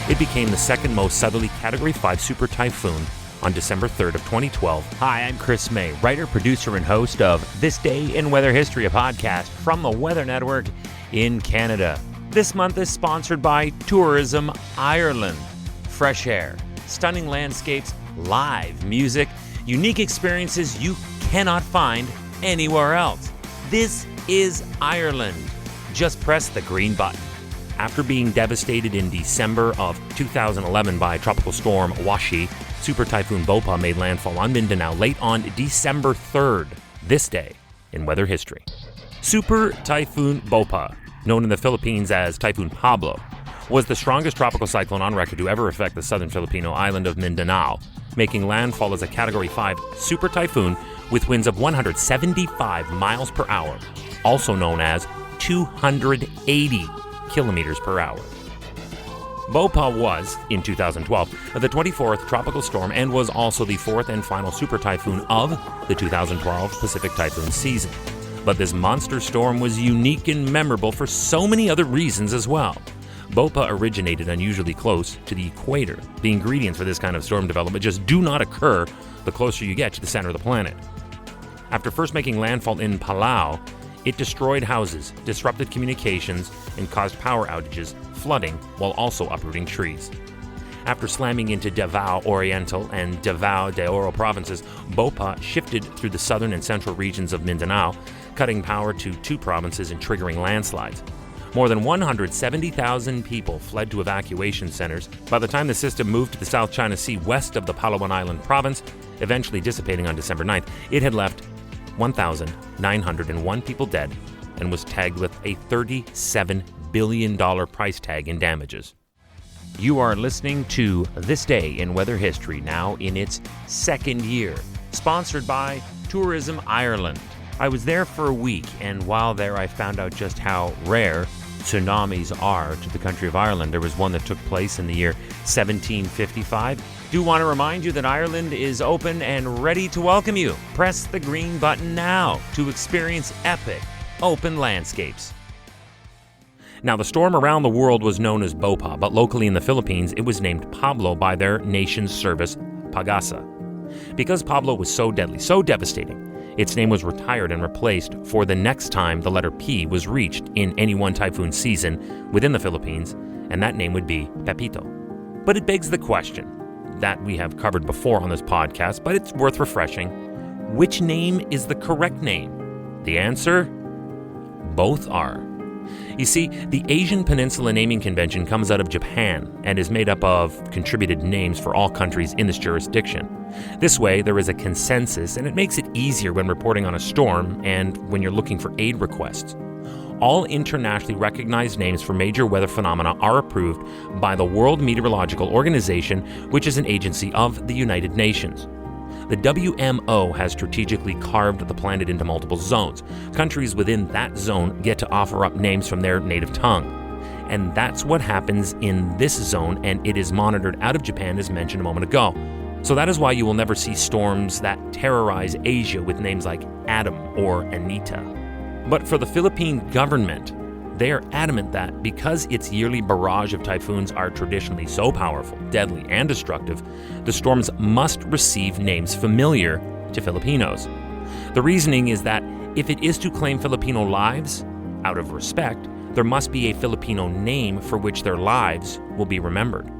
It became the second most southerly Category 5 super typhoon on December 3rd of 2012. Hi, I'm Chris May, writer, producer, and host of This Day in Weather History, a podcast from the Weather Network in Canada. This month is sponsored by Tourism Ireland. Fresh air, stunning landscapes, live music, unique experiences you cannot find anywhere else. This is Ireland. Just press the green button. After being devastated in December of 2011 by Tropical Storm Washi, Super Typhoon Bopha made landfall on Mindanao late on December 3rd, this day in weather history. Super Typhoon Bopha, known in the Philippines as Typhoon Pablo, was the strongest tropical cyclone on record to ever affect the southern Filipino island of Mindanao, making landfall as a Category 5 super typhoon with winds of 175 miles per hour, also known as 280 kilometers per hour. Bopha was, in 2012, the 24th tropical storm and was also the fourth and final super typhoon of the 2012 Pacific typhoon season. But this monster storm was unique and memorable for so many other reasons as well. Bopha originated unusually close to the equator. The ingredients for this kind of storm development just do not occur the closer you get to the center of the planet. After first making landfall in Palau, it destroyed houses, disrupted communications, and caused power outages, flooding, while also uprooting trees. After slamming into Davao Oriental and Davao de Oro provinces, Bopha shifted through the southern and central regions of Mindanao, cutting power to two provinces and triggering landslides. More than 170,000 people fled to evacuation centers. By the time the system moved to the South China Sea west of the Palawan Island province, eventually dissipating on December 9th, it had left 1,901 people dead and was tagged with a $37 billion price tag in damages. You are listening to This Day in Weather History, now in its second year, sponsored by Tourism Ireland. I was there for a week, and while there I found out just how rare tsunamis are to the country of Ireland. There was one that took place in the year 1755. Do want to remind you that Ireland is open and ready to welcome you. Press the green button now to experience epic open landscapes. Now, the storm around the world was known as Bopha, but locally in the Philippines, it was named Pablo by their nation's service, Pagasa. Because Pablo was so deadly, so devastating, its name was retired and replaced for the next time the letter P was reached in any one typhoon season within the Philippines, and that name would be Pepito. But it begs the question that we have covered before on this podcast, but it's worth refreshing. Which name is the correct name? The answer? Both are. You see, the Asian Peninsula Naming Convention comes out of Japan and is made up of contributed names for all countries in this jurisdiction. This way, there is a consensus, and it makes it easier when reporting on a storm and when you're looking for aid requests. All internationally recognized names for major weather phenomena are approved by the World Meteorological Organization, which is an agency of the United Nations. The WMO has strategically carved the planet into multiple zones. Countries within that zone get to offer up names from their native tongue. And that's what happens in this zone, and it is monitored out of Japan, as mentioned a moment ago. So that is why you will never see storms that terrorize Asia with names like Adam or Anita. But for the Philippine government, they are adamant that because its yearly barrage of typhoons are traditionally so powerful, deadly, and destructive, the storms must receive names familiar to Filipinos. The reasoning is that if it is to claim Filipino lives, out of respect, there must be a Filipino name for which their lives will be remembered.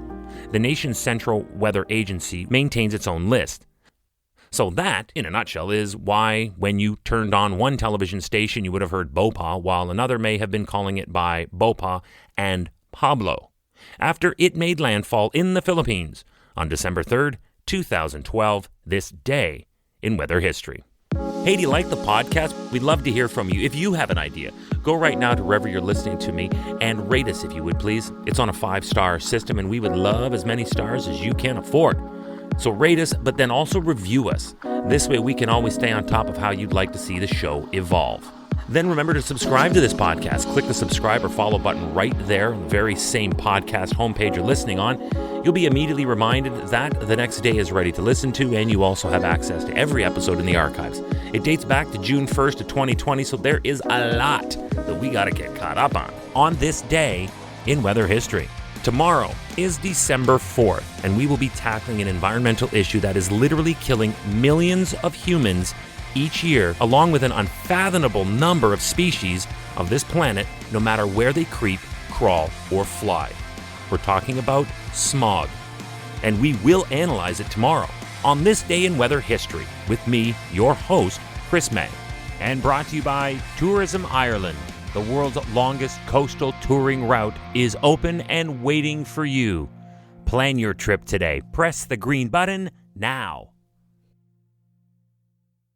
The nation's central weather agency maintains its own list. So that, in a nutshell, is why when you turned on one television station you would have heard Bopha, while another may have been calling it by Bopha and Pablo, after it made landfall in the Philippines on December 3rd, 2012, this day in weather history. Hey, do you like the podcast? We'd love to hear from you. If you have an idea, go right now to wherever you're listening to me and rate us if you would, please. It's on a 5-star system, and we would love as many stars as you can afford. So rate us, but then also review us. This way we can always stay on top of how you'd like to see the show evolve. Then remember to subscribe to this podcast. Click the subscribe or follow button right there on the very same podcast homepage you're listening on. You'll be immediately reminded that the next day is ready to listen to, and you also have access to every episode in the archives. It dates back to June 1st of 2020, so there is a lot that we got to get caught up on this day in weather history. Tomorrow is December 4th, and we will be tackling an environmental issue that is literally killing millions of humans each year, along with an unfathomable number of species of this planet, no matter where they creep, crawl, or fly. We're talking about smog. And we will analyze it tomorrow on This Day in Weather History with me, your host, Chris May. And brought to you by Tourism Ireland. The world's longest coastal touring route is open and waiting for you. Plan your trip today. Press the green button now.